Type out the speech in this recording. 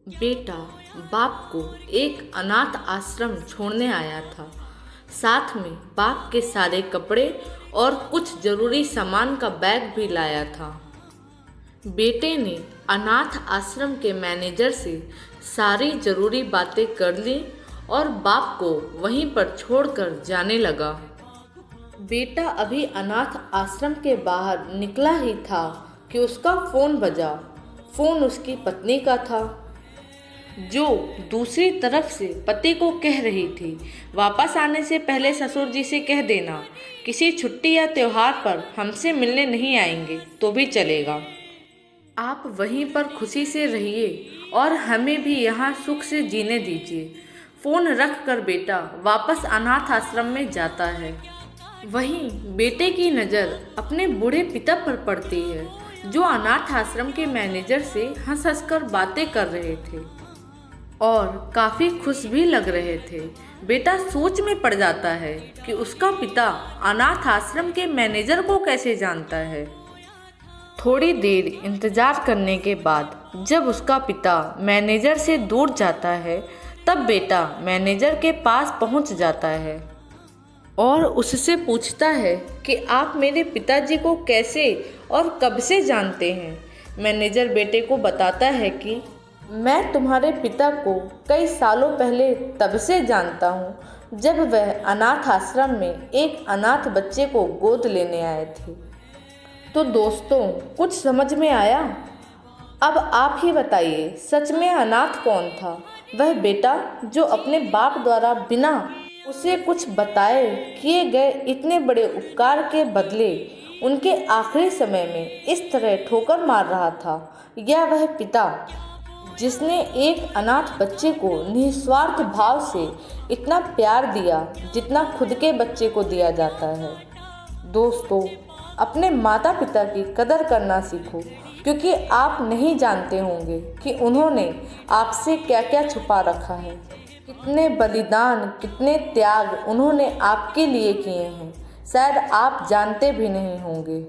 बेटा बाप को एक अनाथ आश्रम छोड़ने आया था। साथ में बाप के सारे कपड़े और कुछ जरूरी सामान का बैग भी लाया था। बेटे ने अनाथ आश्रम के मैनेजर से सारी जरूरी बातें कर ली और बाप को वहीं पर छोड़कर जाने लगा। बेटा अभी अनाथ आश्रम के बाहर निकला ही था कि उसका फ़ोन बजा। फ़ोन उसकी पत्नी का था, जो दूसरी तरफ से पति को कह रही थी, वापस आने से पहले ससुर जी से कह देना किसी छुट्टी या त्योहार पर हमसे मिलने नहीं आएंगे तो भी चलेगा। आप वहीं पर खुशी से रहिए और हमें भी यहाँ सुख से जीने दीजिए। फ़ोन रख कर बेटा वापस अनाथ आश्रम में जाता है। वहीं बेटे की नज़र अपने बूढ़े पिता पर पड़ती है, जो अनाथ आश्रम के मैनेजर से हंस हंस कर बातें कर रहे थे और काफ़ी खुश भी लग रहे थे। बेटा सोच में पड़ जाता है कि उसका पिता अनाथ आश्रम के मैनेजर को कैसे जानता है। थोड़ी देर इंतज़ार करने के बाद जब उसका पिता मैनेजर से दूर जाता है, तब बेटा मैनेजर के पास पहुंच जाता है और उससे पूछता है कि आप मेरे पिताजी को कैसे और कब से जानते हैं। मैनेजर बेटे को बताता है कि मैं तुम्हारे पिता को कई सालों पहले तब से जानता हूँ जब वह अनाथ आश्रम में एक अनाथ बच्चे को गोद लेने आए थे। तो दोस्तों, कुछ समझ में आया? अब आप ही बताइए, सच में अनाथ कौन था? वह बेटा जो अपने बाप द्वारा बिना उसे कुछ बताए किए गए इतने बड़े उपकार के बदले उनके आखिरी समय में इस तरह ठोकर मार रहा था, या वह पिता जिसने एक अनाथ बच्चे को निस्वार्थ भाव से इतना प्यार दिया जितना खुद के बच्चे को दिया जाता है। दोस्तों, अपने माता पिता की कदर करना सीखो, क्योंकि आप नहीं जानते होंगे कि उन्होंने आपसे क्या क्या छुपा रखा है। कितने बलिदान, कितने त्याग उन्होंने आपके लिए किए हैं, शायद आप जानते भी नहीं होंगे।